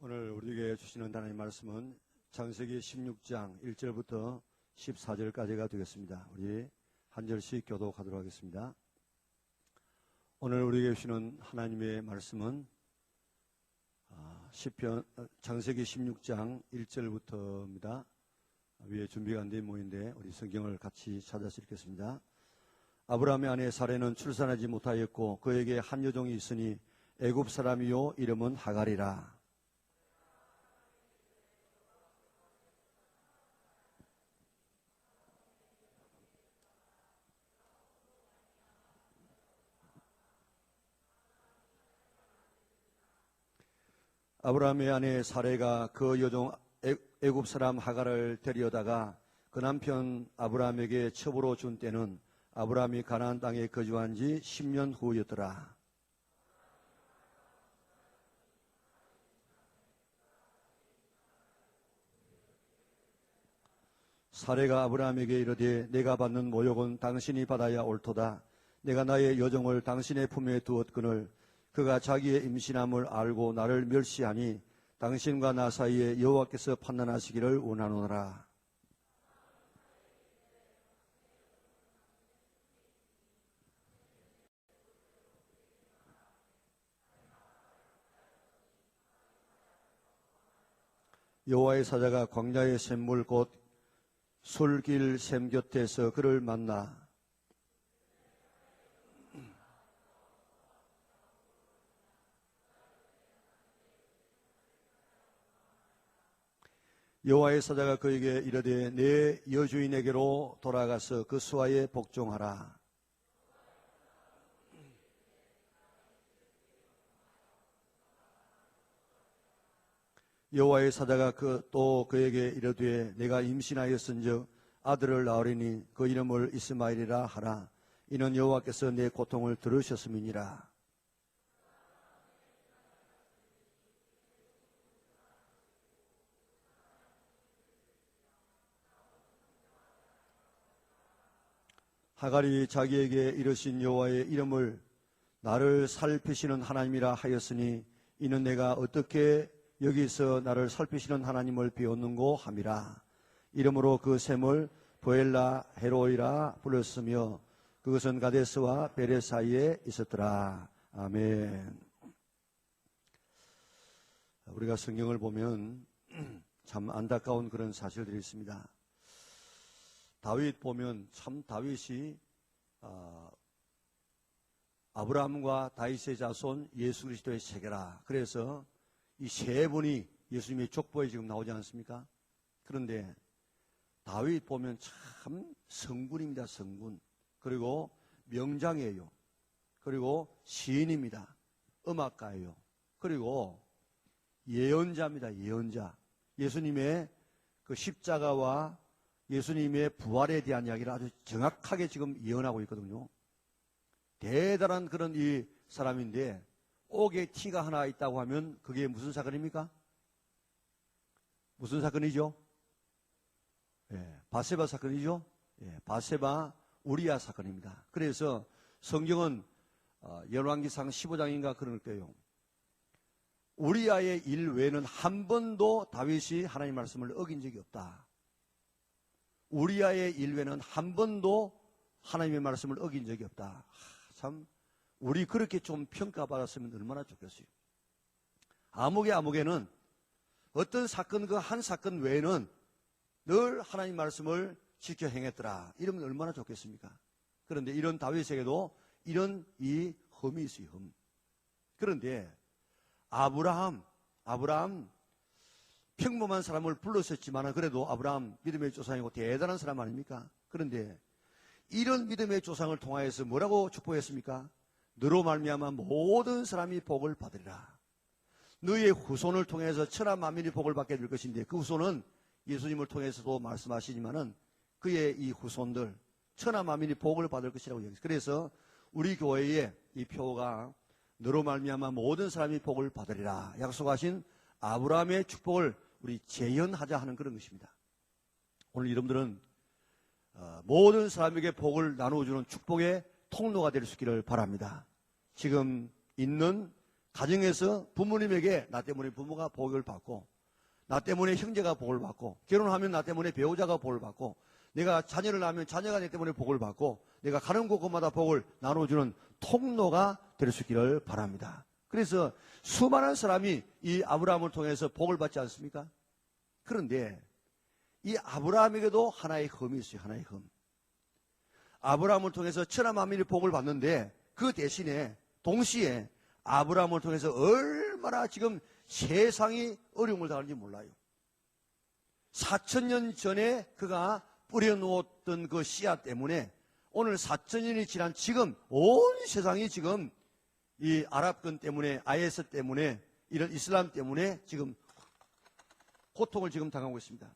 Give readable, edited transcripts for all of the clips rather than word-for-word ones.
오늘 우리에게 주시는 하나님의 말씀은 창세기 16장 1절부터 14절까지가 되겠습니다. 우리 한 절씩 교독하도록 하겠습니다. 오늘 우리에게 주시는 하나님의 말씀은 창세기 16장 1절부터입니다. 위에 준비가 안 된 모인데 우리 성경을 같이 찾아서 읽겠습니다. 아브라함의 아내 사레는 출산하지 못하였고 그에게 한 여종이 있으니 애굽 사람이요 이름은 하갈이라. 아브라함의 아내 사레가 그 여종 애굽 사람 하갈을 데려다가 그 남편 아브라함에게 첩으로 준 때는 아브라함이 가나안 땅에 거주한 지 10년 후였더라. 사레가 아브라함에게 이르되 내가 받는 모욕은 당신이 받아야 옳도다. 내가 나의 여종을 당신의 품에 두었거늘 그가 자기의 임신함을 알고 나를 멸시하니 당신과 나 사이에 여호와께서 판단하시기를 원하노라. 여호와의 사자가 광야의 샘물 곧 술길 샘 곁에서 그를 만나 여호와의 사자가 그에게 이르되 내 여주인에게로 돌아가서 그 수하에 복종하라. 여호와의 사자가 또 그에게 이르되 내가 임신하였은즉 아들을 낳으리니 그 이름을 이스마엘이라 하라. 이는 여호와께서 내 고통을 들으셨음이니라. 하갈이 자기에게 이르신 여호와의 이름을 나를 살피시는 하나님이라 하였으니 이는 내가 어떻게 여기서 나를 살피시는 하나님을 배웠는고 함이라. 이름으로 그 샘을 보엘라 헤로이라 불렀으며 그것은 가데스와 베레 사이에 있었더라. 아멘. 우리가 성경을 보면 참 안타까운 그런 사실들이 있습니다. 다윗 보면 참 다윗이 아브라함과 다윗의 자손 예수 그리스도의 세계라. 그래서 이 세 분이 예수님의 족보에 지금 나오지 않습니까? 그런데 다윗 보면 참 성군입니다. 성군. 그리고 명장이에요. 그리고 시인입니다. 음악가예요. 그리고 예언자입니다. 예언자. 예수님의 그 십자가와 예수님의 부활에 대한 이야기를 아주 정확하게 지금 예언하고 있거든요. 대단한 그런 이 사람인데 옥에 티가 하나 있다고 하면 그게 무슨 사건입니까? 무슨 사건이죠? 바세바 사건이죠? 바세바 우리아 사건입니다. 그래서 성경은 열왕기상 15장인가 그럴 거예요. 우리아의 일 외에는 한 번도 다윗이 하나님 말씀을 어긴 적이 없다. 우리아의 일 외에는 한 번도 하나님의 말씀을 어긴 적이 없다. 참 우리 그렇게 좀 평가받았으면 얼마나 좋겠어요. 아무개는 어떤 사건 그 한 사건 외에는 늘 하나님 말씀을 지켜 행했더라. 이러면 얼마나 좋겠습니까? 그런데 이런 다윗에게도 이런 이 흠이 있어요. 흠. 그런데 아브라함 평범한 사람을 불렀었지만 그래도 아브라함 믿음의 조상이고 대단한 사람 아닙니까? 그런데 이런 믿음의 조상을 통하여서 뭐라고 축복했습니까? 너로 말미암아 모든 사람이 복을 받으리라. 너의 후손을 통해서 천하 만민이 복을 받게 될 것인데 그 후손은 예수님을 통해서도 말씀하시지만은 그의 이 후손들 천하 만민이 복을 받을 것이라고 얘기했어요. 그래서 우리 교회의 이 표가 너로 말미암아 모든 사람이 복을 받으리라 약속하신 아브라함의 축복을 우리 재현하자 하는 그런 것입니다. 오늘 여러분들은 모든 사람에게 복을 나누어주는 축복의 통로가 될 수 있기를 바랍니다. 지금 있는 가정에서 부모님에게 나 때문에 부모가 복을 받고, 나 때문에 형제가 복을 받고, 결혼하면 나 때문에 배우자가 복을 받고, 내가 자녀를 낳으면 자녀가 내 때문에 복을 받고, 내가 가는 곳곳마다 복을 나눠주는 통로가 될 수 있기를 바랍니다. 그래서 수많은 사람이 이 아브라함을 통해서 복을 받지 않습니까? 그런데 이 아브라함에게도 하나의 흠이 있어요. 하나의 흠. 아브라함을 통해서 천하 만민이 복을 받는데 그 대신에 동시에 아브라함을 통해서 얼마나 지금 세상이 어려움을 당하는지 몰라요. 4,000년 전에 그가 뿌려놓았던 그 씨앗 때문에 오늘 4,000년이 지난 지금 온 세상이 지금 이 아랍권 때문에, IS 때문에, 이런 이슬람 때문에 지금 고통을 지금 당하고 있습니다.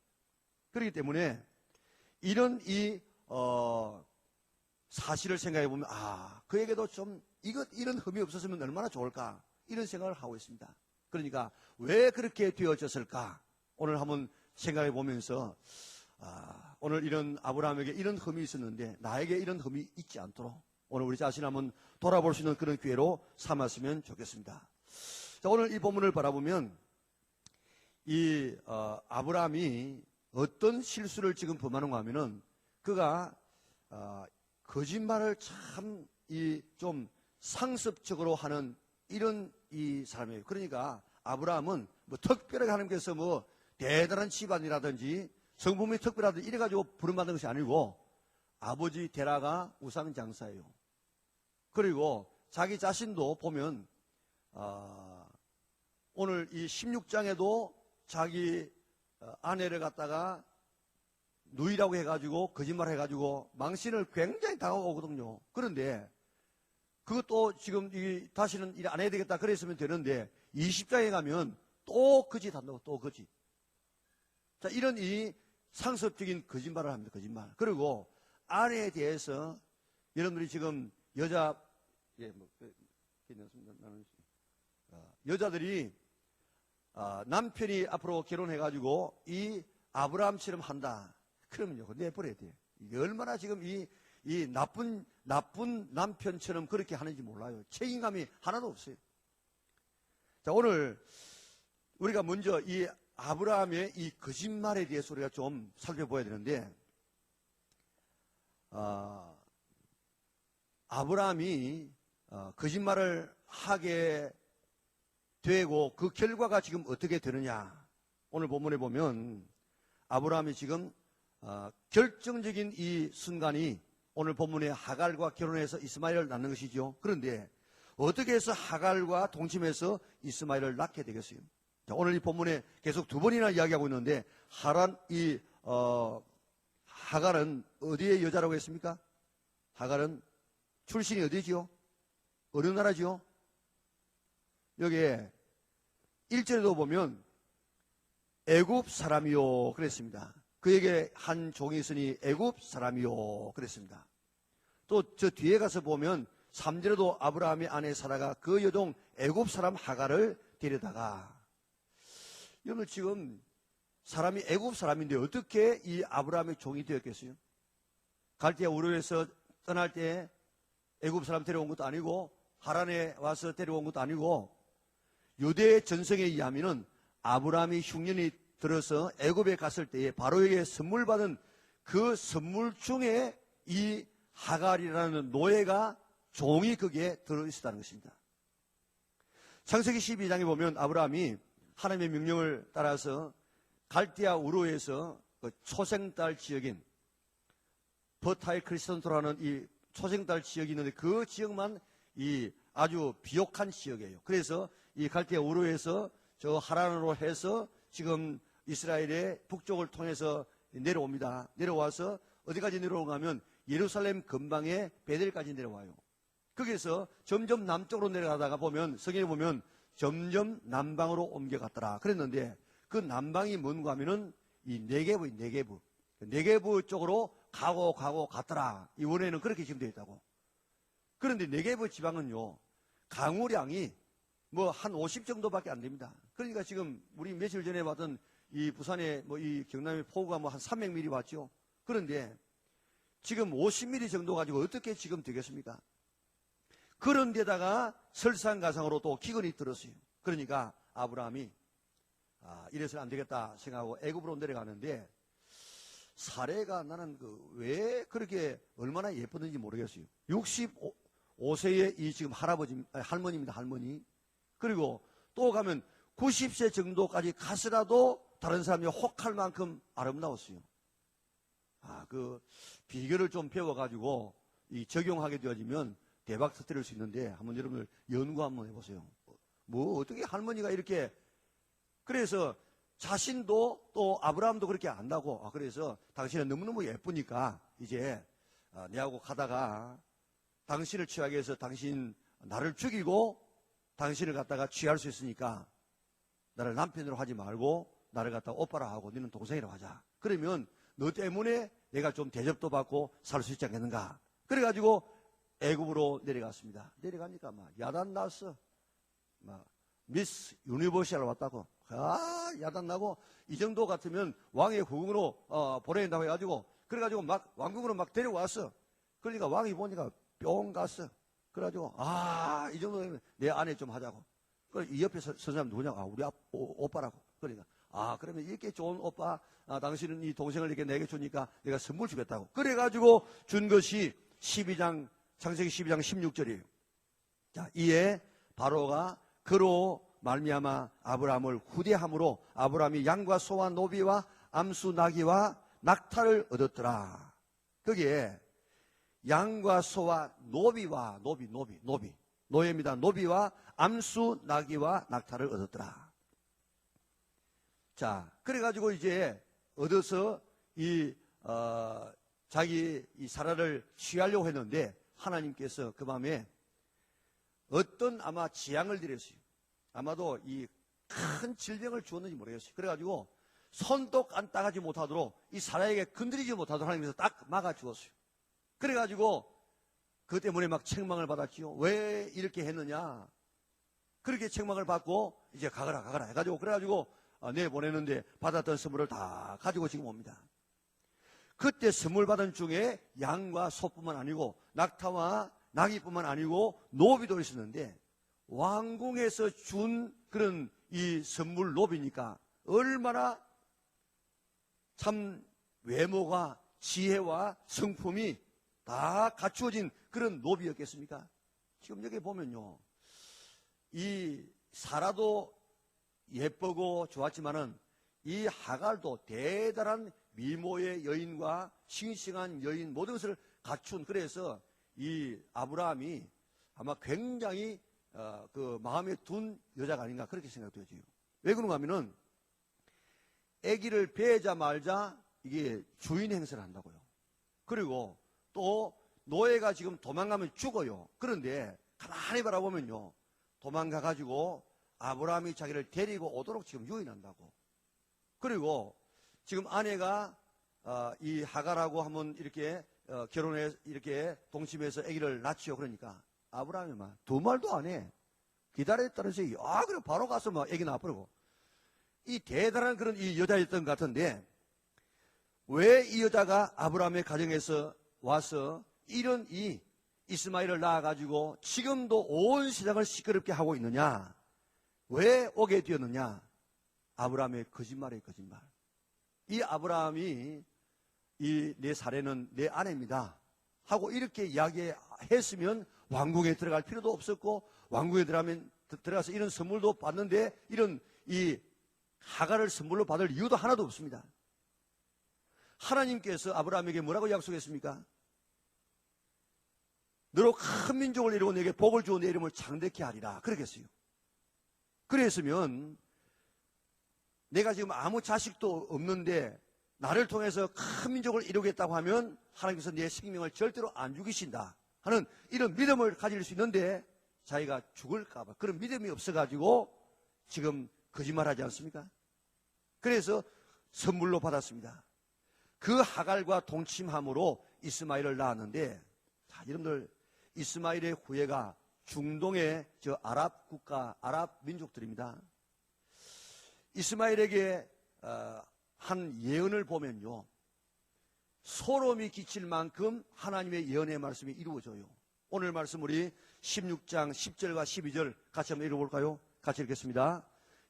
그렇기 때문에 이런 사실을 생각해 보면 그에게도 좀 이런 흠이 없었으면 얼마나 좋을까 이런 생각을 하고 있습니다. 그러니까 왜 그렇게 되어졌을까 오늘 한번 생각해 보면서 오늘 이런 아브라함에게 이런 흠이 있었는데 나에게 이런 흠이 있지 않도록 오늘 우리 자신을 한번 돌아볼 수 있는 그런 기회로 삼았으면 좋겠습니다. 자, 오늘 이 본문을 바라보면 이 아브라함이 어떤 실수를 지금 범하는가 하면은 그가 거짓말을 참 좀 상습적으로 하는 이런 이 사람이에요. 그러니까 아브라함은 뭐 특별하게 하나님께서 뭐 대단한 집안이라든지 성품이 특별하든지 이래가지고 부름받은 것이 아니고 아버지 데라가 우상 장사예요. 그리고 자기 자신도 보면 오늘 이 16장에도 자기 아내를 갖다가 누이라고 해가지고 거짓말 해가지고 망신을 굉장히 당하고 오거든요. 그런데 그것도 지금 다시는 일 안 해야 되겠다 그랬으면 되는데 20장에 가면 또 거짓 한다고 또 거짓. 자, 이런 이 상습적인 거짓말을 합니다. 거짓말. 그리고 아내에 대해서 여러분들이 지금 여자들이 남편이 앞으로 결혼해가지고 이 아브라함처럼 한다. 그러면요, 내버려야 돼요. 이게 얼마나 지금 이 나쁜 남편처럼 그렇게 하는지 몰라요. 책임감이 하나도 없어요. 자, 오늘 우리가 먼저 이 아브라함의 이 거짓말에 대해서 우리가 좀 살펴봐야 되는데, 아브라함이 거짓말을 하게 되고 그 결과가 지금 어떻게 되느냐. 오늘 본문에 보면 아브라함이 지금 결정적인 이 순간이 오늘 본문에 하갈과 결혼해서 이스마엘을 낳는 것이죠. 그런데 어떻게 해서 하갈과 동침해서 이스마엘을 낳게 되겠어요? 자, 오늘 이 본문에 계속 두 번이나 이야기하고 있는데 하갈은 어디의 여자라고 했습니까? 하갈은 출신이 어디지요? 어느 나라지요? 여기에 1절에도 보면 애굽 사람이요 그랬습니다. 그에게 한 종이 있으니 애굽 사람이요 그랬습니다. 또 저 뒤에 가서 보면 3절에도 아브라함의 아내 사라가 그 여종 애굽 사람 하갈을 데려다가, 여러분 지금 사람이 애굽 사람인데 어떻게 이 아브라함의 종이 되었겠어요? 갈대아 우르에서 떠날 때 애굽 사람 데려온 것도 아니고 하란에 와서 데려온 것도 아니고, 유대 전성에 의하면은 아브라함이 흉년이 들어서 애굽에 갔을 때에 바로에게 선물 받은 그 선물 중에 이 하갈이라는 노예가 종이 거기에 들어있었다는 것입니다. 창세기 12장에 보면 아브라함이 하나님의 명령을 따라서 갈대아 우르에서 그 초생달 지역인 버타일 크리스톤토라는 이 초생달 지역이 있는데 그 지역만 이 아주 비옥한 지역이에요. 그래서 이 갈대아 우르에서 저 하란으로 해서 지금 이스라엘의 북쪽을 통해서 내려옵니다. 내려와서 어디까지 내려오가 하면 예루살렘 근방의 베델까지 내려와요. 거기에서 점점 남쪽으로 내려가다가 보면 성경에 보면 점점 남방으로 옮겨갔더라 그랬는데, 그 남방이 뭔가 하면은 이 네게부 쪽으로 가고 갔더라. 이 원에는 그렇게 지금 되어 있다고. 그런데 네게부 지방은요 강우량이 뭐 한 50 정도밖에 안 됩니다. 그러니까 지금 우리 며칠 전에 봤던 이 부산에 뭐 이 경남의 폭우가 뭐 한 300mm 왔죠. 그런데 지금 50mm 정도 가지고 어떻게 지금 되겠습니까? 그런 데다가 설상가상으로 또 기근이 들었어요. 그러니까 아브라함이 이래서는 안 되겠다 생각하고 애굽으로 내려가는데, 사례가 나는 왜 그렇게 얼마나 예뻤는지 모르겠어요. 65세의 이 지금 할머니입니다, 할머니. 그리고 또 가면 90세 정도까지 가서라도 다른 사람이 혹할 만큼 아름다웠어요. 그 비결을 좀 배워가지고 적용하게 되어지면 대박 터뜨릴 수 있는데, 한번 여러분들 연구 한번 해보세요. 뭐 어떻게 할머니가 이렇게, 그래서 자신도 또 아브라함도 그렇게 안다고, 그래서 당신은 너무너무 예쁘니까 이제 내하고 가다가 당신을 취하기 위해서 당신 나를 죽이고 당신을 갖다가 취할 수 있으니까 나를 남편으로 하지 말고 나를 갖다가 오빠라 하고 너는 동생이라고 하자. 그러면 너 때문에 내가 좀 대접도 받고 살 수 있지 않겠는가. 그래가지고 애굽으로 내려갔습니다. 내려가니까 막 야단 났어. 막 미스 유니버시아를 왔다고. 야단 나고, 이 정도 같으면 왕의 후궁으로 보내낸다고 해가지고, 그래가지고 막 왕궁으로 막 데려왔어. 그러니까 왕이 보니까 뿅 갔어. 그래가지고 이 정도면 내 아내 좀 하자고. 그래, 이 옆에 선 사람 누구냐고. 우리 오빠라고. 그러니까 그러면 이렇게 좋은 오빠, 당신은 이 동생을 이렇게 내게 주니까 내가 선물 주겠다고. 그래가지고 준 것이 창세기 12장 16절이에요. 자, 이에 바로가 그로 말미암아 아브라함을 후대함으로 아브라함이 양과 소와 노비와 암수 나귀와 낙타를 얻었더라. 거기에 양과 소와 노비와 노예입니다. 노비와 암수 나귀와 낙타를 얻었더라. 자, 그래가지고 이제 얻어서 자기 이 사라를 취하려고 했는데, 하나님께서 그 밤에 어떤 아마 재앙을 드렸어요. 아마도 이 큰 질병을 주었는지 모르겠어요. 그래가지고 손도 깐딱하지 못하도록 이 사라에게 건드리지 못하도록 하나님께서 딱 막아 주었어요. 그래가지고 그 때문에 막 책망을 받았지요. 왜 이렇게 했느냐. 그렇게 책망을 받고 이제 가거라 해가지고, 그래가지고 내보내는데 받았던 선물을 다 가지고 지금 옵니다. 그때 선물 받은 중에 양과 소뿐만 아니고 낙타와 나귀뿐만 아니고 노비도 있었는데, 왕궁에서 준 그런 이 선물 노비니까 얼마나 참 외모가 지혜와 성품이 다 갖추어진 그런 노비였겠습니까? 지금 여기 보면요, 이 사라도 예쁘고 좋았지만은 이 하갈도 대단한 미모의 여인과 싱싱한 여인, 모든 것을 갖춘, 그래서 이 아브라함이 아마 굉장히 그 마음에 둔 여자가 아닌가, 그렇게 생각되어져요. 왜 그런가 하면은 아기를 배자 말자 이게 주인 행세를 한다고요. 그리고 또 노예가 지금 도망가면 죽어요. 그런데 가만히 바라보면요, 도망가가지고 아브라함이 자기를 데리고 오도록 지금 유인한다고. 그리고 지금 아내가 이 하갈하고 한번 이렇게 결혼해 이렇게 동침해서 아기를 낳지요. 그러니까 아브라함이 막 두 말도 안 해. 기다렸다는 식이, 그래 바로 가서 막 아기 낳아버리고. 이 대단한 그런 이 여자였던 것 같은데, 왜 이 여자가 아브라함의 가정에서 와서 이런 이 이스마엘을 낳아가지고 지금도 온 세상을 시끄럽게 하고 있느냐? 왜 오게 되었느냐? 아브라함의 거짓말이에요, 거짓말. 이 아브라함이 내 사례는 내 아내입니다 하고 이렇게 이야기했으면 왕궁에 들어갈 필요도 없었고, 왕궁에 들어가서 이런 선물도 받는데 이런 이 하갈을 선물로 받을 이유도 하나도 없습니다. 하나님께서 아브라함에게 뭐라고 약속했습니까? 너로 큰 민족을 이루고 내게 복을 주어 내 이름을 창대케 하리라. 그러겠어요. 그랬으면 내가 지금 아무 자식도 없는데 나를 통해서 큰 민족을 이루겠다고 하면 하나님께서 내 생명을 절대로 안 죽이신다 하는 이런 믿음을 가질 수 있는데, 자기가 죽을까봐 그런 믿음이 없어가지고 지금 거짓말하지 않습니까? 그래서 선물로 받았습니다. 그 하갈과 동침함으로 이스마엘을 낳았는데, 자, 여러분들 이스마엘의 후예가 중동의 저 아랍 국가, 아랍 민족들입니다. 이스마엘에게 한 예언을 보면요, 소름이 끼칠 만큼 하나님의 예언의 말씀이 이루어져요. 오늘 말씀 우리 16장 10절과 12절 같이 한번 읽어볼까요? 같이 읽겠습니다.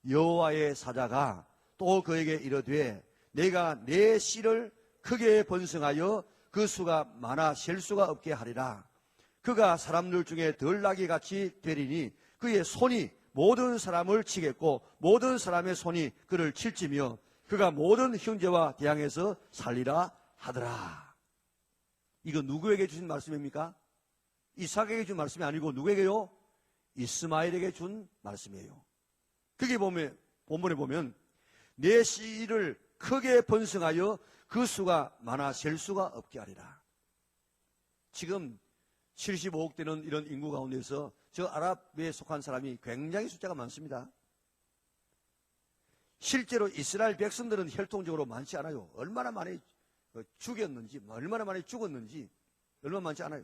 여호와의 사자가 또 그에게 이르되 내가 내 씨를 크게 번성하여 그 수가 많아 셀 수가 없게 하리라. 그가 사람들 중에 덜 나귀 같이 되리니 그의 손이 모든 사람을 치겠고 모든 사람의 손이 그를 칠지며 그가 모든 형제와 대항해서 살리라 하더라. 이거 누구에게 주신 말씀입니까? 이삭에게 준 말씀이 아니고 누구에게요? 이스마엘에게 준 말씀이에요. 그게 보면 본문에 보면 내 씨를 크게 번성하여 그 수가 많아 셀 수가 없게 하리라. 지금 75억 되는 이런 인구 가운데서 저 아랍에 속한 사람이 굉장히 숫자가 많습니다. 실제로 이스라엘 백성들은 혈통적으로 많지 않아요. 얼마나 많이 죽였는지, 얼마나 많이 죽었는지 얼마나 많지 않아요.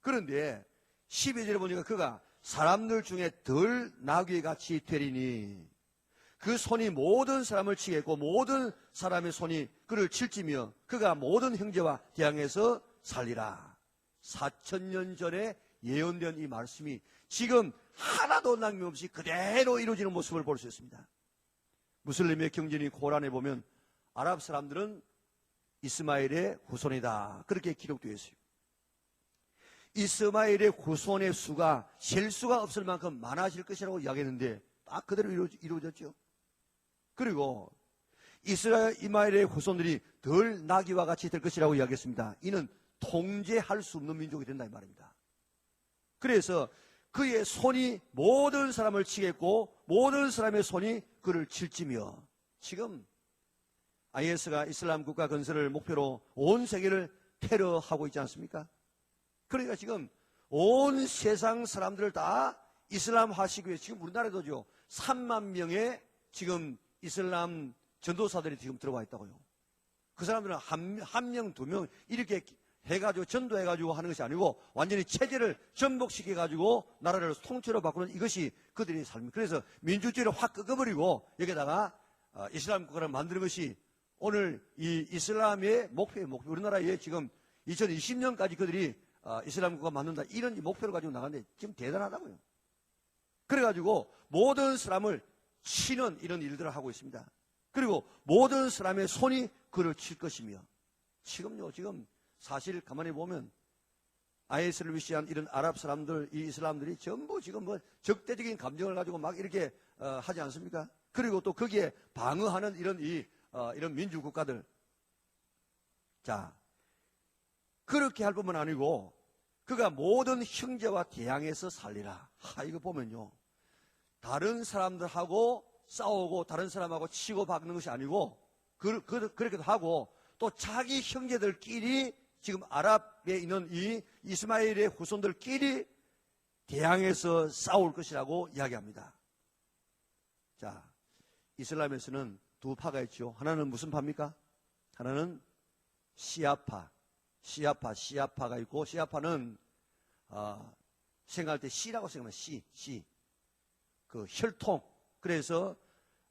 그런데 12절에 보니까 그가 사람들 중에 덜 나귀같이 되리니 그 손이 모든 사람을 치겠고 모든 사람의 손이 그를 칠지며 그가 모든 형제와 대항해서 살리라. 4,000년 전에 예언된 이 말씀이 지금 하나도 남김없이 그대로 이루어지는 모습을 볼 수 있습니다. 무슬림의 경전이 코란에 보면 아랍 사람들은 이스마엘의 후손이다, 그렇게 기록되어 있어요. 이스마엘의 후손의 수가 셀 수가 없을 만큼 많아질 것이라고 이야기했는데 딱 그대로 이루어졌죠. 그리고 이스마엘의 후손들이 덜 나귀와 같이 될 것이라고 이야기했습니다. 이는 통제할 수 없는 민족이 된다 이 말입니다. 그래서 그의 손이 모든 사람을 치겠고 모든 사람의 손이 그를 칠지며, 지금 IS가 이슬람 국가 건설을 목표로 온 세계를 테러하고 있지 않습니까? 그러니까 지금 온 세상 사람들을 다 이슬람화시키기 위해 지금 우리나라도죠 3만 명의 지금 이슬람 전도사들이 지금 들어와 있다고요. 그 사람들은 한 명, 두 명 이렇게 해가지고 전도해가지고 하는 것이 아니고 완전히 체제를 전복시켜가지고 나라를 통째로 바꾸는 이것이 그들의 삶입니다. 그래서 민주주의를 확 꺾어버리고 여기다가 이슬람 국가를 만드는 것이 오늘 이 이슬람의 목표예요. 우리나라에 지금 2020년까지 그들이 이슬람 국가 만든다 이런 목표를 가지고 나가는데 지금 대단하다고요. 그래가지고 모든 사람을 치는 이런 일들을 하고 있습니다. 그리고 모든 사람의 손이 그를 칠 것이며, 지금 사실 가만히 보면 IS를 위시한 이런 아랍 사람들, 이 이슬람들이 전부 지금 뭐 적대적인 감정을 가지고 막 이렇게 하지 않습니까? 그리고 또 거기에 방어하는 이런 민주국가들. 자, 그렇게 할 뿐만 아니고 그가 모든 형제와 대항해서 살리라. 이거 보면요, 다른 사람들하고 싸우고 다른 사람하고 치고 박는 것이 아니고 그렇게도 하고 또 자기 형제들끼리 지금 아랍에 있는 이 이스마엘의 후손들끼리 대항해서 싸울 것이라고 이야기합니다. 자, 이슬람에서는 두 파가 있죠. 하나는 무슨 파입니까? 하나는 시아파가 있고, 시아파는 생각할 때 씨라고 생각하면 씨. 그 혈통. 그래서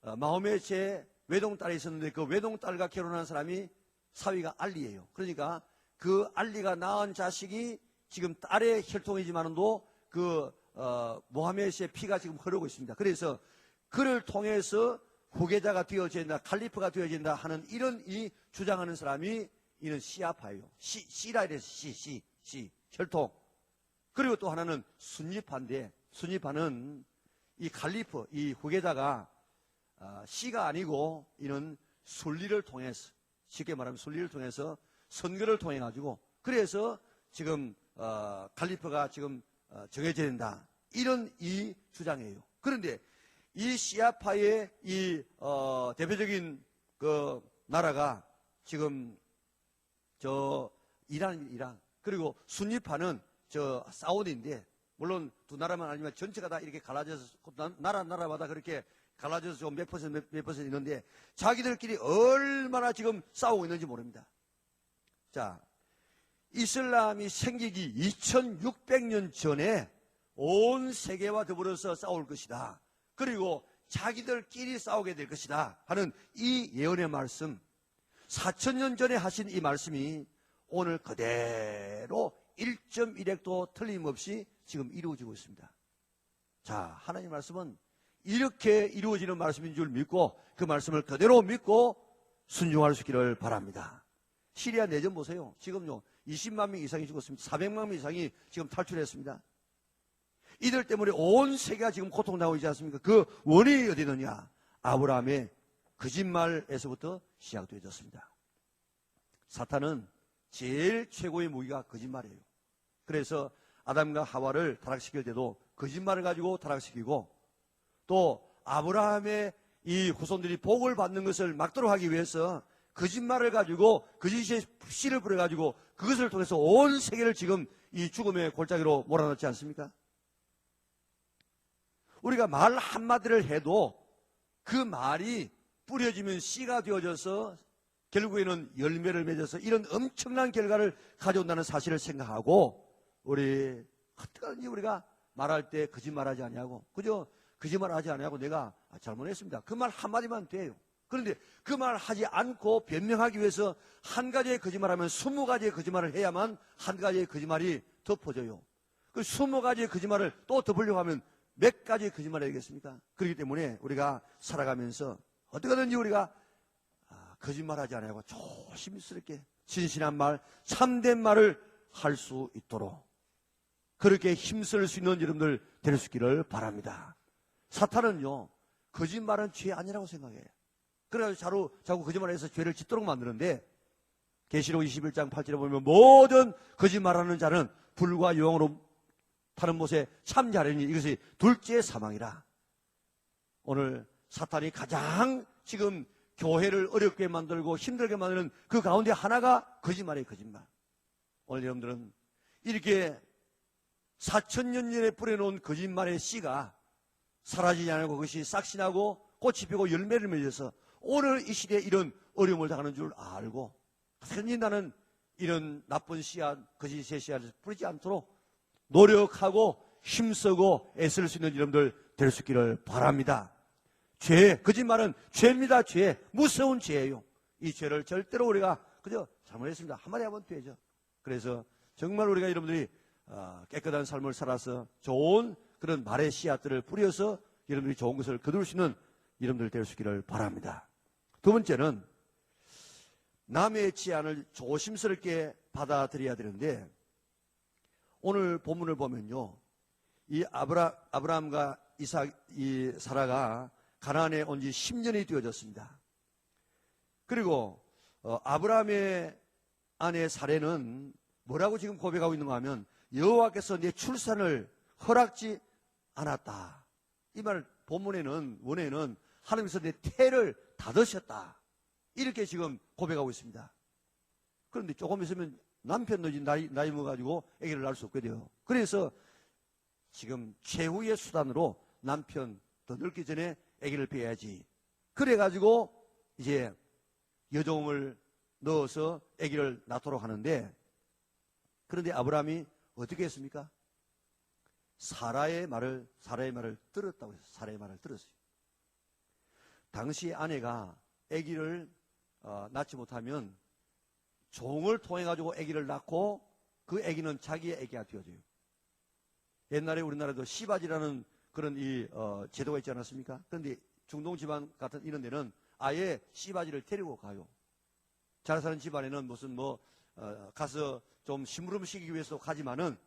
마호메의 제 외동딸이 있었는데 그 외동딸과 결혼한 사람이 사위가 알리예요. 그러니까 그 알리가 낳은 자식이 지금 딸의 혈통이지만도 그 모하메드의 피가 지금 흐르고 있습니다. 그래서 그를 통해서 후계자가 되어져야 된다, 칼리프가 되어져야 된다 하는 이런 주장하는 사람이 이는 시아파예요. 씨라 이래서 씨 혈통. 그리고 또 하나는 순니파인데, 순니파는 이 칼리프, 이 후계자가 씨가 아니고 이는 순리를 통해서, 쉽게 말하면 순리를 통해서 선거를 통해 가지고, 그래서 지금 칼리프가 지금 정해져야 된다, 이런 이 주장이에요. 그런데 이 시아파의 이 대표적인 그 나라가 지금 저 이란. 그리고 순니파는 저 사우디인데, 물론 두 나라만 아니면 전체가 다 이렇게 갈라져서 나라마다 그렇게 갈라져서 좀 몇 퍼센트 있는데 자기들끼리 얼마나 지금 싸우고 있는지 모릅니다. 자, 이슬람이 생기기 2600년 전에 온 세계와 더불어서 싸울 것이다. 그리고 자기들끼리 싸우게 될 것이다 하는 이 예언의 말씀, 4000년 전에 하신 이 말씀이 오늘 그대로 1.1핵도 틀림없이 지금 이루어지고 있습니다. 자, 하나님 말씀은 이렇게 이루어지는 말씀인 줄 믿고 그 말씀을 그대로 믿고 순종할 수 있기를 바랍니다. 시리아 내전 보세요. 지금요 20만 명 이상이 죽었습니다. 400만 명 이상이 지금 탈출했습니다. 이들 때문에 온 세계가 지금 고통당하고 있지 않습니까? 그 원인이 어디 있느냐? 아브라함의 거짓말에서부터 시작되어졌습니다. 사탄은 제일 최고의 무기가 거짓말이에요. 그래서 아담과 하와를 타락시킬 때도 거짓말을 가지고 타락시키고, 또 아브라함의 이 후손들이 복을 받는 것을 막도록 하기 위해서 거짓말을 가지고 거짓의 씨를 뿌려가지고 그것을 통해서 온 세계를 지금 이 죽음의 골짜기로 몰아넣지 않습니까? 우리가 말 한마디를 해도 그 말이 뿌려지면 씨가 되어져서 결국에는 열매를 맺어서 이런 엄청난 결과를 가져온다는 사실을 생각하고, 우리 어떡하든지 우리가 말할 때 거짓말하지 아니하고, 그저 거짓말하지 아니하고 내가 잘못했습니다, 그 말 한마디만 돼요. 그런데 그 말 하지 않고 변명하기 위해서 한 가지의 거짓말하면 20가지의 거짓말을 해야만 한 가지의 거짓말이 덮어져요. 그 20가지의 거짓말을 또 덮으려고 하면 몇 가지의 거짓말을 해야겠습니까? 그렇기 때문에 우리가 살아가면서 어떻게든지 우리가 거짓말하지 않고 조심스럽게 진실한 말, 참된 말을 할 수 있도록 그렇게 힘쓸 수 있는 여러분들 될 수 있기를 바랍니다. 사탄은요, 거짓말은 죄 아니라고 생각해요. 그래서 자꾸 거짓말해서 죄를 짓도록 만드는데, 계시록 21장 8절에 보면 모든 거짓말하는 자는 불과 용으로 타는 못에 참자려니 이것이 둘째 사망이라. 오늘 사탄이 가장 지금 교회를 어렵게 만들고 힘들게 만드는 그 가운데 하나가 거짓말이에요. 거짓말. 오늘 여러분들은 이렇게 4,000년 전에 뿌려놓은 거짓말의 씨가 사라지지 않고 그것이 싹이 나고 꽃이 피고 열매를 맺어서 오늘 이 시대에 이런 어려움을 당하는 줄 알고, 흔히 나는 이런 나쁜 씨앗, 거짓의 씨앗을 뿌리지 않도록 노력하고 힘쓰고 애쓸 수 있는 여러분들 될 수 있기를 바랍니다. 죄, 거짓말은 죄입니다. 죄, 무서운 죄예요. 이 죄를 절대로 우리가 그저 잘못했습니다 한마디 하면 되죠. 그래서 정말 우리가 여러분들이 깨끗한 삶을 살아서 좋은 그런 말의 씨앗들을 뿌려서 여러분들이 좋은 것을 거둘 수 있는 여러분들 될 수 있기를 바랍니다. 두 번째는 남의 제안을 조심스럽게 받아들여야 되는데, 오늘 본문을 보면요, 이 아브라함과 이 사라가 가나안에 온 지 10년이 되어졌습니다. 그리고 아브라함의 아내 사레는 뭐라고 지금 고백하고 있는가 하면, 여호와께서 내 출산을 허락지 않았다. 이 말 본문에는, 원에는 하나님께서 내 태를 닫으셨다, 이렇게 지금 고백하고 있습니다. 그런데 조금 있으면 남편도 나이 먹어가지고 아기를 낳을 수 없게 돼요. 그래서 지금 최후의 수단으로 남편 더 늙기 전에 아기를 빼야지, 그래가지고 이제 여종을 넣어서 아기를 낳도록 하는데, 그런데 아브라함이 어떻게 했습니까? 사라의 말을 들었다고 해서 사라의 말을 들었어요. 당시 아내가 아기를 낳지 못하면 종을 통해 가지고 아기를 낳고 그 아기는 자기의 아기가 되어져요. 옛날에 우리나라도 시바지라는 그런 제도가 있지 않았습니까? 그런데 중동 집안 같은 이런 데는 아예 시바지를 데리고 가요. 잘 사는 집안에는 무슨 가서 좀 심부름시키기 위해서 가지만은,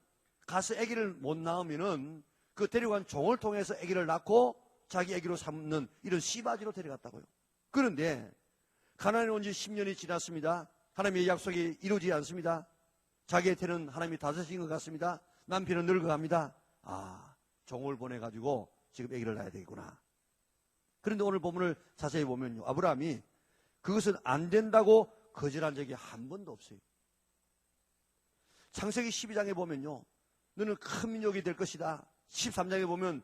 가서 아기를 못 낳으면은 그 데려간 종을 통해서 아기를 낳고 자기 아기로 삼는 이런 시바지로 데려갔다고요. 그런데 가나안에 온 지 10년이 지났습니다. 하나님의 약속이 이루어지지 않습니다. 자기의 태는 하나님이 닫으신 것 같습니다. 남편은 늙어갑니다. 종을 보내가지고 지금 아기를 낳아야 되겠구나. 그런데 오늘 본문을 자세히 보면요, 아브라함이 그것은 안 된다고 거절한 적이 한 번도 없어요. 창세기 12장에 보면요, 너는 큰 민족이 될 것이다. 13장에 보면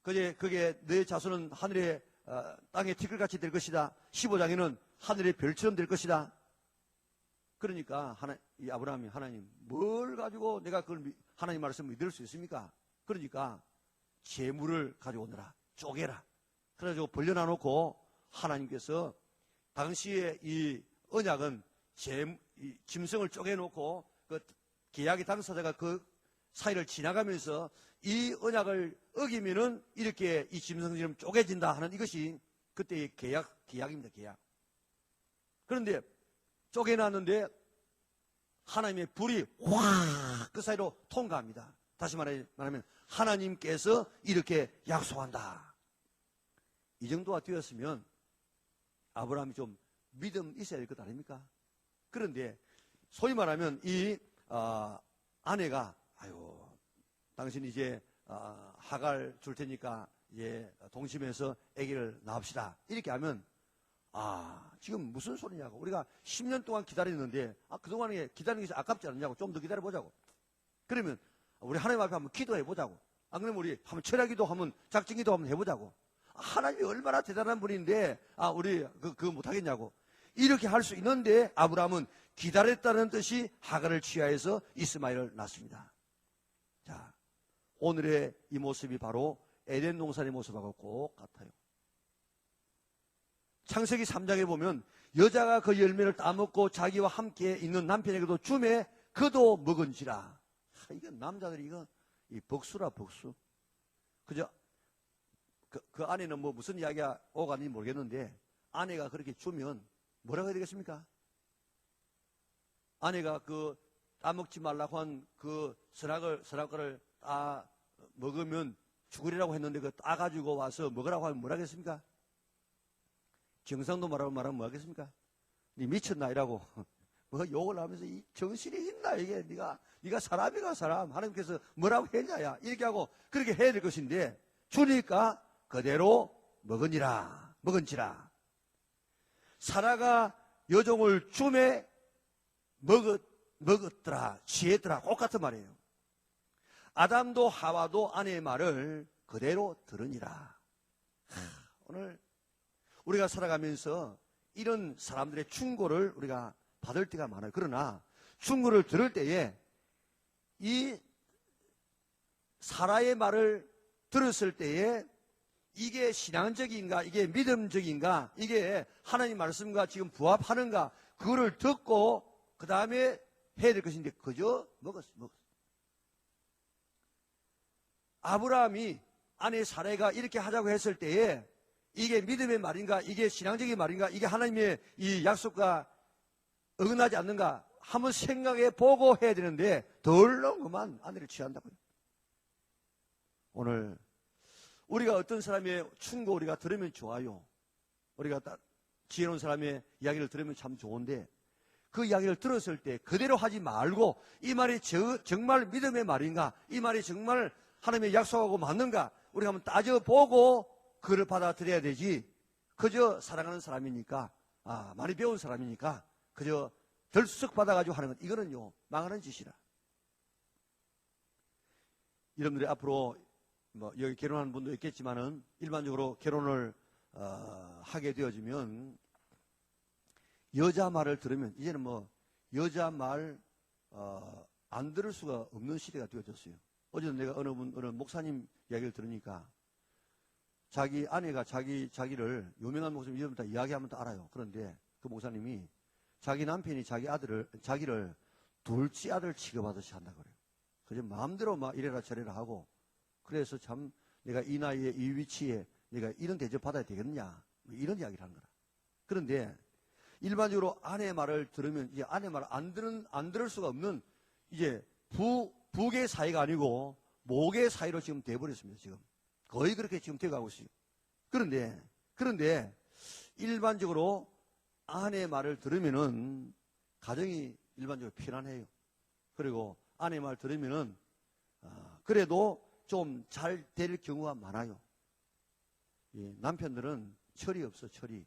그게 내 자손은 하늘의 땅의 티끌같이 될 것이다. 15장에는 하늘의 별처럼 될 것이다. 그러니까 이 아브라함이, 하나님 뭘 가지고 내가 그걸 하나님 말씀을 믿을 수 있습니까? 그러니까 재물을 가져오느라 쪼개라. 그래가지고 벌려놔놓고 하나님께서 당시에 이 언약은 짐승을 쪼개놓고 그 계약의 당사자가 그 사이를 지나가면서 이 언약을 어기면은 이렇게 이 짐승처럼 쪼개진다 하는 이것이 그때의 계약입니다. 계약. 그런데 쪼개놨는데 하나님의 불이 확 그 사이로 통과합니다. 다시 말하면 하나님께서 이렇게 약속한다. 이 정도가 되었으면 아브라함이 좀 믿음 있어야 될 것 아닙니까? 그런데 소위 말하면 이 아내가 아유 당신 이제 하갈 줄 테니까 이제 동심에서 아기를 낳읍시다 이렇게 하면 지금 무슨 소리냐고. 우리가 10년 동안 기다렸는데 그동안에 기다리는 것이 아깝지 않느냐고. 좀 더 기다려보자고. 그러면 우리 하나님 앞에 한번 기도해보자고. 안 그러면 우리 한번 철야기도 한번 작정기도 한번 해보자고. 하나님이 얼마나 대단한 분인데 우리 그거 못하겠냐고. 이렇게 할 수 있는데 아브라함은 기다렸다는 뜻이 하갈을 취하해서 이스마엘을 낳습니다. 자, 오늘의 이 모습이 바로 에덴 동산의 모습하고 꼭 같아요. 창세기 3장에 보면 여자가 그 열매를 따먹고 자기와 함께 있는 남편에게도 주매 그도 먹은지라. 이건 남자들이 이 복수라 복수. 그죠? 그 안에는 뭐 무슨 이야기가 오가는지 모르겠는데 아내가 그렇게 주면 뭐라고 해야 되겠습니까? 아내가 그 따먹지 말라고 한 그 선악과를 따 먹으면 죽으리라고 했는데 그 따가지고 와서 먹으라고 하면 뭐라 하겠습니까? 경상도 말하면 뭐 하겠습니까? 니 미쳤나 이라고 뭐 욕을 하면서 이 정신이 있나 이게 네가 사람이가 사람 하나님께서 뭐라고 했냐야 이렇게 하고 그렇게 해야 될 것인데 주니까 그대로 먹은지라. 사라가 여종을 주매 먹었더라 취했더라 꼭 같은 말이에요. 아담도 하와도 아내의 말을 그대로 들으니라. 오늘 우리가 살아가면서 이런 사람들의 충고를 우리가 받을 때가 많아요. 그러나 충고를 들을 때에 이 사라의 말을 들었을 때에 이게 신앙적인가, 이게 믿음적인가, 이게 하나님 말씀과 지금 부합하는가, 그거를 듣고 그 다음에 해야 될 것인데 그저 먹었어. 아브라함이 아내 사라가 이렇게 하자고 했을 때에 이게 믿음의 말인가, 이게 신앙적인 말인가, 이게 하나님의 이 약속과 어긋나지 않는가 한번 생각해 보고 해야 되는데 덜렁 그만 아내를 취한다고요. 오늘 우리가 어떤 사람의 충고 우리가 들으면 좋아요. 우리가 지혜로운 사람의 이야기를 들으면 참 좋은데 그 이야기를 들었을 때 그대로 하지 말고 이 말이 정말 믿음의 말인가, 이 말이 정말 하나님의 약속하고 맞는가 우리가 한번 따져보고 그를 받아들여야 되지. 그저 사랑하는 사람이니까 많이 배운 사람이니까 그저 덜썩 받아가지고 하는 것 이거는요 망하는 짓이라. 여러분들이 앞으로 뭐 여기 결혼하는 분도 있겠지만은 일반적으로 결혼을 하게 되어지면 여자 말을 들으면 이제는 뭐 여자 말 안 들을 수가 없는 시대가 되어졌어요. 어제도 내가 어느 목사님 이야기를 들으니까 자기 아내가 자기를 유명한 목사님 이름부터 이야기하면 다 알아요. 그런데 그 목사님이 자기 남편이 자기를 둘째 아들 취급하듯이 한다고 그래요. 그저 마음대로 막 이래라 저래라 하고 그래서 참 내가 이 나이에 이 위치에 내가 이런 대접 받아야 되겠느냐 이런 이야기를 하는 거라. 그런데 일반적으로 아내의 말을 들으면 이제 아내 말을 안 들을 수가 없는 이제 북의 사이가 아니고 목의 사이로 지금 돼버렸습니다. 지금 거의 그렇게 지금 돼가고 있어요. 그런데 일반적으로 아내의 말을 들으면은 가정이 일반적으로 편안해요. 그리고 아내의 말 들으면은 그래도 좀 잘 될 경우가 많아요. 남편들은 철이 없어, 철이.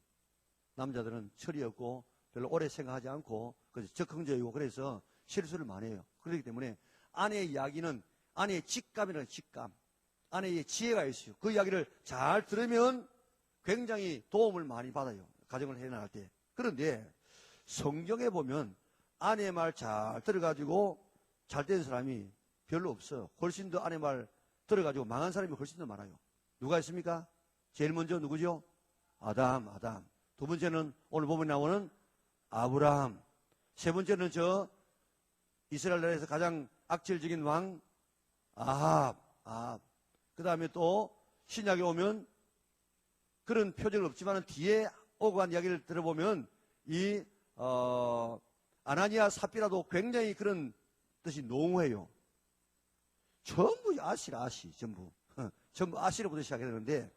남자들은 철이 없고 별로 오래 생각하지 않고 그래서 적극적이고 그래서 실수를 많이 해요. 그렇기 때문에 아내의 이야기는 아내의 직감이라는 직감, 아내의 지혜가 있어요. 그 이야기를 잘 들으면 굉장히 도움을 많이 받아요. 가정을 해나갈 때. 그런데 성경에 보면 아내의 말 잘 들어가지고 잘 된 사람이 별로 없어요. 훨씬 더 아내 말 들어가지고 망한 사람이 훨씬 더 많아요. 누가 있습니까? 제일 먼저 누구죠? 아담. 두 번째는 오늘 보면 나오는 아브라함. 세 번째는 이스라엘 나라에서 가장 악질적인 왕 아합. 그 다음에 또 신약에 오면 그런 표적은 없지만 뒤에 오고 간 이야기를 들어보면 이 아나니아 삽비라도 굉장히 그런 뜻이 농후해요. 전부 아시 전부 아시로부터 시작했는데,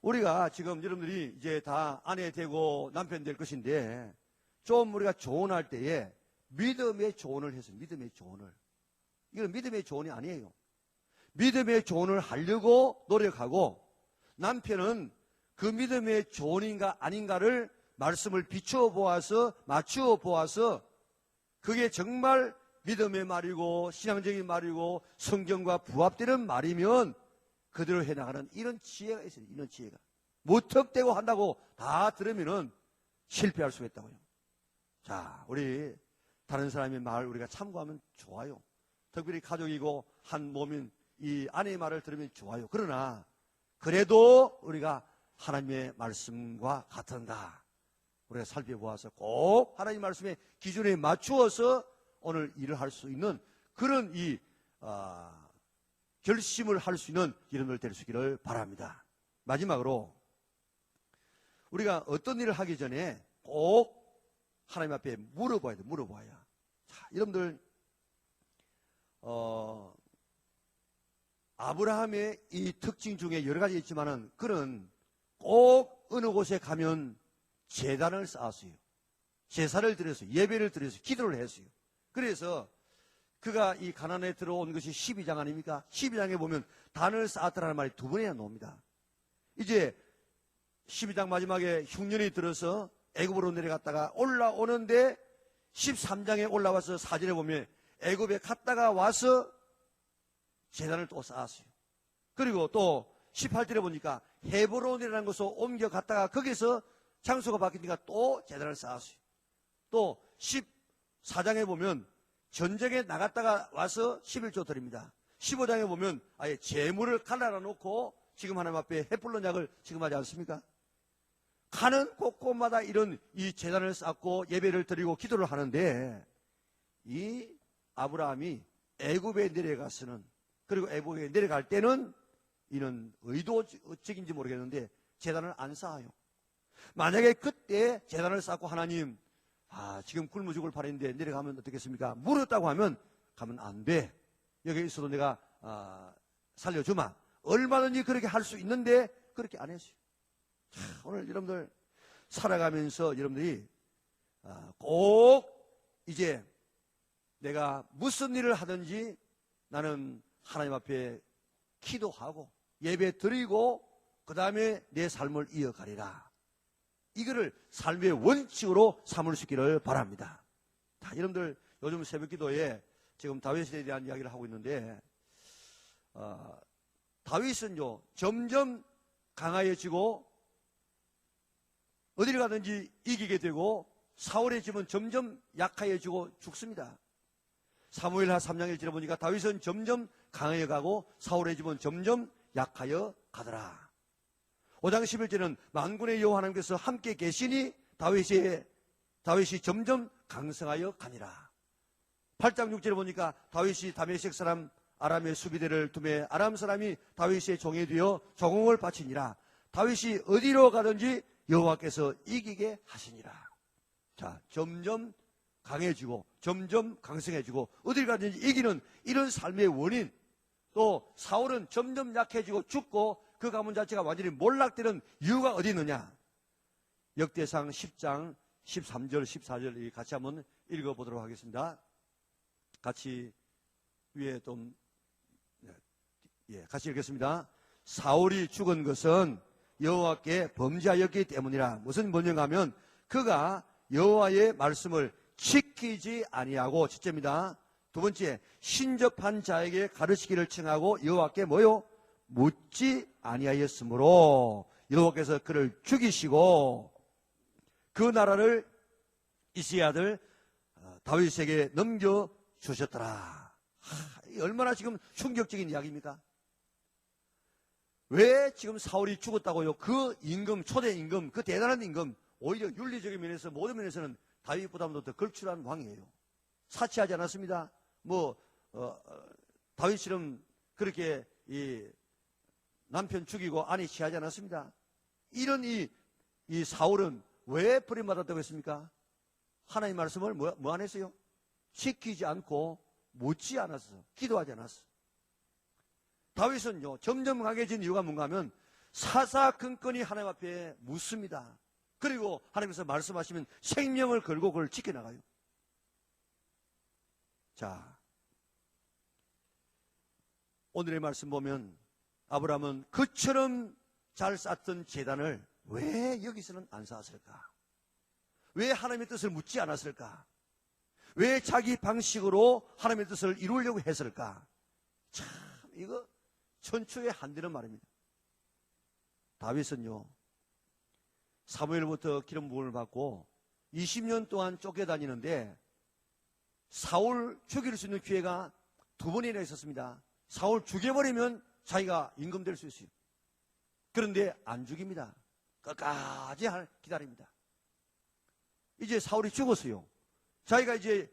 우리가 지금 여러분들이 이제 다 아내 되고 남편 될 것인데, 좀 우리가 조언할 때에 믿음의 조언을 했어요. 믿음의 조언을. 이건 믿음의 조언이 아니에요. 믿음의 조언을 하려고 노력하고, 남편은 그 믿음의 조언인가 아닌가를 말씀을 비추어 보아서 맞추어 보아서 그게 정말 믿음의 말이고 신앙적인 말이고 성경과 부합되는 말이면 그대로 해나가는 이런 지혜가 있어요. 이런 지혜가. 무턱대고 한다고 다 들으면은 실패할 수가 있다고요. 자, 우리 다른 사람의 말 우리가 참고하면 좋아요. 특별히 가족이고 한 몸인 이 아내의 말을 들으면 좋아요. 그러나 그래도 우리가 하나님의 말씀과 같은가 우리가 살펴보아서 꼭 하나님 말씀의 기준에 맞추어서 오늘 일을 할 수 있는 그런 결심을 할 수 있는 여러분들 될 수 있기를 바랍니다. 마지막으로 우리가 어떤 일을 하기 전에 꼭 하나님 앞에 물어봐야 돼. 물어봐야. 자, 여러분들 아브라함의 이 특징 중에 여러 가지 있지만은 그는 꼭 어느 곳에 가면 제단을 쌓았어요. 제사를 드렸어요. 예배를 드렸어요. 기도를 했어요. 그래서 그가 이 가나안에 들어온 것이 12장 아닙니까? 12장에 보면 단을 쌓았다라는 말이 두 번이나 나옵니다. 이제 12장 마지막에 흉년이 들어서 애굽으로 내려갔다가 올라오는데 13장에 올라와서 사진에 보면 애굽에 갔다가 와서 제단을 또 쌓았어요. 그리고 또 18절에 보니까 헤브론이라는 곳으로 옮겨갔다가 거기서 장소가 바뀌니까 또 제단을 쌓았어요. 또 14장에 보면 전쟁에 나갔다가 와서 11조 드립니다. 15장에 보면 아예 재물을 갈라놔 놓고 지금 하나님 앞에 햇불로 약을 지금 하지 않습니까? 가는 곳곳마다 이런 이 제단을 쌓고 예배를 드리고 기도를 하는데, 이 아브라함이 애굽에 내려가서는, 그리고 애굽에 내려갈 때는 이는 의도적인지 모르겠는데 제단을 안 쌓아요. 만약에 그때 제단을 쌓고 하나님 지금 굶어 죽을 판인데 내려가면 어떻겠습니까? 물었다고 하면 가면 안 돼. 여기 있어도 내가 살려주마. 얼마든지 그렇게 할 수 있는데 그렇게 안 했어요. 자, 오늘 여러분들 살아가면서 여러분들이 꼭 이제 내가 무슨 일을 하든지 나는 하나님 앞에 기도하고 예배 드리고 그 다음에 내 삶을 이어가리라. 이거를 삶의 원칙으로 삼을 수 있기를 바랍니다. 자, 여러분들 요즘 새벽기도에 지금 다윗에 대한 이야기를 하고 있는데 다윗은요 점점 강해지고 어디를 가든지 이기게 되고 사울의 집은 점점 약해지고 죽습니다. 사무엘하 3장에 들어보니까 다윗은 점점 강해가고 사울의 집은 점점 약하여 가더라. 5장 11절은 만군의 여호와 하나님께서 함께 계시니 다윗이 점점 강성하여 가니라. 8장 6절에 보니까 다윗이 다메섹 사람 아람의 수비대를 두매 아람 사람이 다윗의 종이 되어 조공을 바치니라. 다윗이 어디로 가든지 여호와께서 이기게 하시니라. 자, 점점 강해지고 점점 강성해지고 어딜 가든지 이기는 이런 삶의 원인, 또 사울은 점점 약해지고 죽고 그 가문 자체가 완전히 몰락되는 이유가 어디 있느냐? 역대상 10장 13절 14절 같이 한번 읽어보도록 하겠습니다. 같이 위에 좀 같이 읽겠습니다. 사울이 죽은 것은 여호와께 범죄하였기 때문이라. 무슨 번역하면 그가 여호와의 말씀을 지키지 아니하고, 첫째입니다. 두 번째, 신접한 자에게 가르치기를 청하고 여호와께 뭐요? 묻지 아니하였으므로 여호와께서 그를 죽이시고 그 나라를 이새의 아들 다윗에게 넘겨주셨더라. 얼마나 지금 충격적인 이야기입니까? 왜 지금 사울이 죽었다고요? 그 임금, 초대 임금, 그 대단한 임금, 오히려 윤리적인 면에서 모든 면에서는 다윗보다도 더 걸출한 왕이에요. 사치하지 않았습니다. 다윗처럼 그렇게 남편 죽이고 아내 취하지 않았습니다. 이런 이 사울은 왜 버림받았다고 했습니까? 하나님 말씀을 뭐 안 했어요? 지키지 않고 묻지 않았어. 기도하지 않았어. 다윗은요, 점점 강해진 이유가 뭔가 하면 사사건건이 하나님 앞에 묻습니다. 그리고 하나님께서 말씀하시면 생명을 걸고 그걸 지켜나가요. 자, 오늘의 말씀 보면 아브라함은 그처럼 잘 쌓던 제단을 왜 여기서는 안 쌓았을까? 왜 하나님의 뜻을 묻지 않았을까? 왜 자기 방식으로 하나님의 뜻을 이루려고 했을까? 참, 이거 천추의 한되는 말입니다. 다윗은요, 사무엘부터 기름 부음을 받고 20년 동안 쫓겨다니는데 사울 죽일 수 있는 기회가 2번이나 있었습니다. 사울 죽여버리면 자기가 임금될 수 있어요. 그런데 안 죽입니다. 끝까지 기다립니다. 이제 사울이 죽었어요. 자기가 이제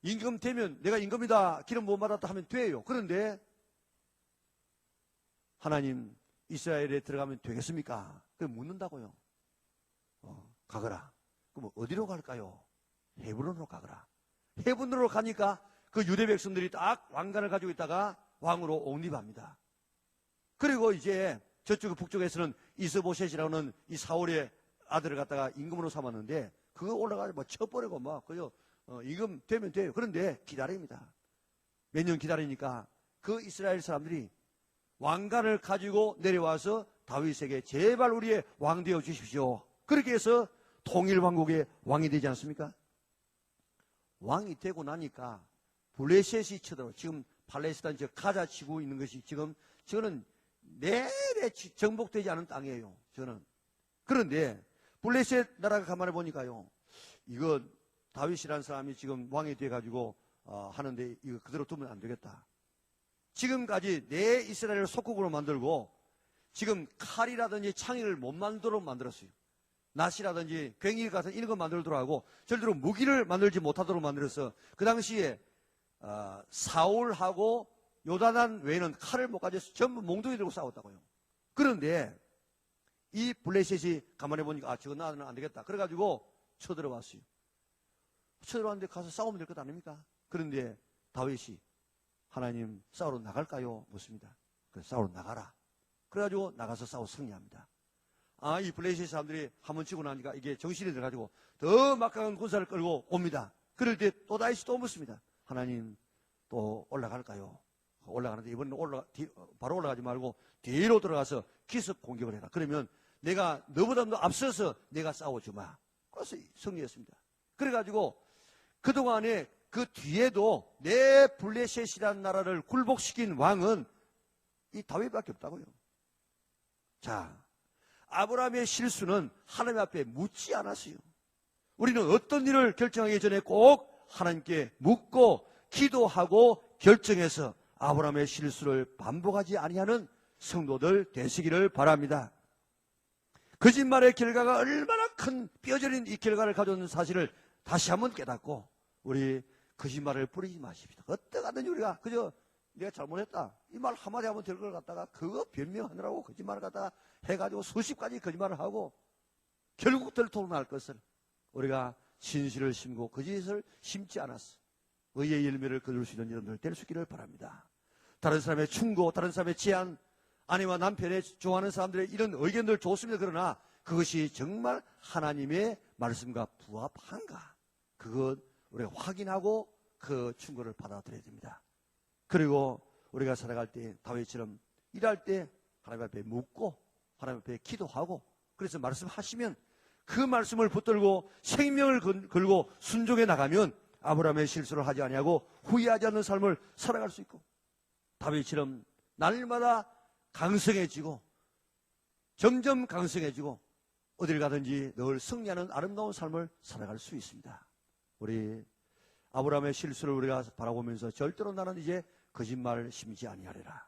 임금 되면 내가 임금이다, 기름 부음 받았다 하면 돼요. 그런데 하나님, 이스라엘에 들어가면 되겠습니까? 그 묻는다고요. 가거라. 그럼 어디로 갈까요? 헤브론으로 가거라. 헤브론으로 가니까 그 유대 백성들이 딱 왕관을 가지고 있다가 왕으로 옹립합니다. 그리고 이제 저쪽 북쪽에서는 이스보셋이라는 이 사울의 아들을 갖다가 임금으로 삼았는데 그거 올라가서 쳐버리고 그저 임금 되면 돼요. 그런데 기다립니다. 몇 년 기다리니까 그 이스라엘 사람들이 왕관을 가지고 내려와서 다윗에게 제발 우리의 왕 되어 주십시오. 그렇게 해서 통일왕국의 왕이 되지 않습니까? 왕이 되고 나니까 블레셋이 쳐들어 지금 팔레스타인 가자 치고 있는 것이 저는 내내 정복되지 않은 땅이에요. 저는. 그런데 블레셋 나라가 가만히 보니까요, 이거 다윗이라는 사람이 지금 왕이 돼가지고 하는데 이거 그대로 두면 안 되겠다. 지금까지 내 이스라엘을 속국으로 만들고 지금 칼이라든지 창의를 못 만들었어요. 낫이라든지 괭이 같은 이런 거 만들도록 하고 절대로 무기를 만들지 못하도록 만들어서 그 당시에 사울하고 요다단 외에는 칼을 못 가져서 전부 몽둥이 들고 싸웠다고요. 그런데 이 블레셋이 가만히 보니까 저거 나는 안 되겠다. 그래가지고 쳐들어왔어요. 쳐들어왔는데 가서 싸우면 될 것 아닙니까? 그런데 다윗이 하나님 싸우러 나갈까요? 묻습니다. 그래서 싸우러 나가라. 그래가지고 나가서 싸워 승리합니다. 이 블레셋 사람들이 한번 치고 나니까 이게 정신이 들어가지고 더 막강한 군사를 끌고 옵니다. 그럴 때 또 다윗이 또 묻습니다. 하나님 또 올라갈까요? 올라가는데 이번에는 바로 올라가지 말고 뒤로 들어가서 기습 공격을 해라. 그러면 내가 너보다 더 앞서서 내가 싸워주마. 그래서 승리했습니다. 그래가지고 그동안에 그 뒤에도 내 블레셋이라는 나라를 굴복시킨 왕은 이 다윗밖에 없다고요. 자, 아브라함의 실수는 하나님 앞에 묻지 않았어요. 우리는 어떤 일을 결정하기 전에 꼭 하나님께 묻고 기도하고 결정해서 아브라함의 실수를 반복하지 아니하는 성도들 되시기를 바랍니다. 거짓말의 결과가 얼마나 큰 뼈저린 이 결과를 가져오는 사실을 다시 한번 깨닫고 우리 거짓말을 뿌리지 마십시다. 어떡하든지 우리가 그저 내가 잘못했다 이 말 한마디 하면 될 걸 갖다가 그거 변명하느라고 거짓말을 갖다가 해가지고 수십 가지 거짓말을 하고 결국 들통을 날 것을 우리가 진실을 심고 거짓을 심지 않았어. 의의 열매를 거둘 수 있는 여러분들 될 수 있기를 바랍니다. 다른 사람의 충고, 다른 사람의 제안, 아내와 남편의 좋아하는 사람들의 이런 의견들 좋습니다. 그러나 그것이 정말 하나님의 말씀과 부합한가? 그것 우리가 확인하고 그 충고를 받아들여야 됩니다. 그리고 우리가 살아갈 때 다윗처럼 일할 때 하나님 앞에 묻고 하나님 앞에 기도하고 그래서 말씀하시면 그 말씀을 붙들고 생명을 걸고 순종해 나가면 아브라함의 실수를 하지 아니하고 후회하지 않는 삶을 살아갈 수 있고 다윗처럼 날마다 강성해지고 점점 강성해지고 어딜 가든지 늘 승리하는 아름다운 삶을 살아갈 수 있습니다. 우리 아브라함의 실수를 우리가 바라보면서 절대로 나는 이제 거짓말을 심지 아니하리라.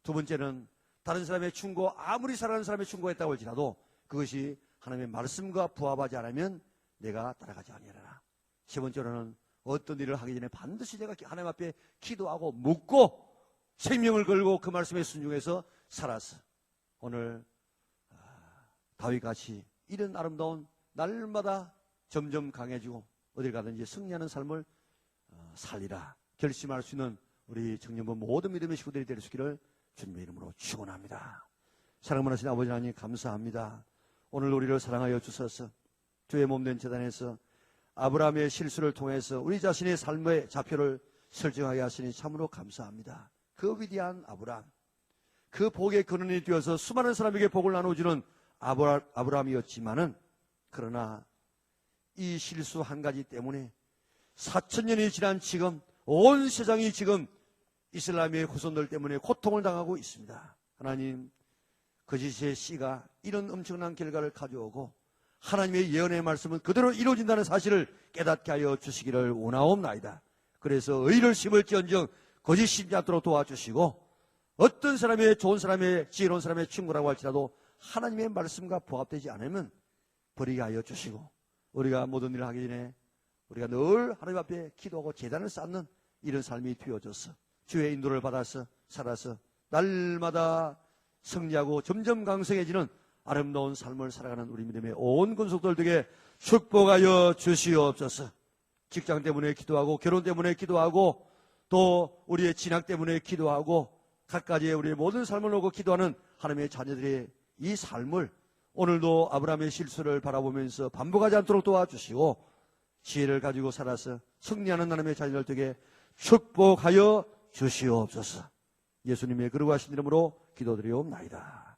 두 번째는 다른 사람의 충고, 아무리 사랑하는 사람의 충고했다고 할지라도 그것이 하나님의 말씀과 부합하지 않으면 내가 따라가지 아니하리라. 세 번째로는 어떤 일을 하기 전에 반드시 내가 하나님 앞에 기도하고 묻고 생명을 걸고 그 말씀에 순종해서 살았어. 오늘 다윗같이 이런 아름다운 날마다 점점 강해지고 어딜 가든지 승리하는 삶을 살리라 결심할 수 있는 우리 청년부 모든 믿음의 식구들이 될 수 있기를 주님의 이름으로 축원합니다. 사랑하시는 아버지 하나님 감사합니다. 오늘 우리를 사랑하여 주셔서 주의 몸된 제단에서 아브라함의 실수를 통해서 우리 자신의 삶의 좌표를 설정하게 하시니 참으로 감사합니다. 그 위대한 아브라함, 그 복의 근원이 되어서 수많은 사람에게 복을 나눠주는 아브라함이었지만은 그러나 이 실수 한 가지 때문에 4,000년이 지난 지금 온 세상이 지금 이슬람의 후손들 때문에 고통을 당하고 있습니다. 하나님, 거짓의 씨가 이런 엄청난 결과를 가져오고 하나님의 예언의 말씀은 그대로 이루어진다는 사실을 깨닫게 하여 주시기를 원하옵나이다. 그래서 의를 심을지언정 거짓 심지 않도록 도와주시고 어떤 사람의 좋은 사람의 지혜로운 사람의 친구라고 할지라도 하나님의 말씀과 부합되지 않으면 버리게 하여 주시고 우리가 모든 일을 하기 전에 우리가 늘 하나님 앞에 기도하고 제단을 쌓는 이런 삶이 되어져서 주의 인도를 받아서 살아서 날마다 승리하고 점점 강성해지는 아름다운 삶을 살아가는 우리 믿음의 온 권속들 되게 축복하여 주시옵소서. 직장 때문에 기도하고 결혼 때문에 기도하고 또 우리의 진학 때문에 기도하고 각가지의 우리의 모든 삶을 놓고 기도하는 하나님의 자녀들의 이 삶을 오늘도 아브라함의 실수를 바라보면서 반복하지 않도록 도와주시고 지혜를 가지고 살아서 승리하는 하나님의 자녀들 되게 축복하여 주시옵소서. 예수님의 거룩하신 이름으로 기도드리옵나이다.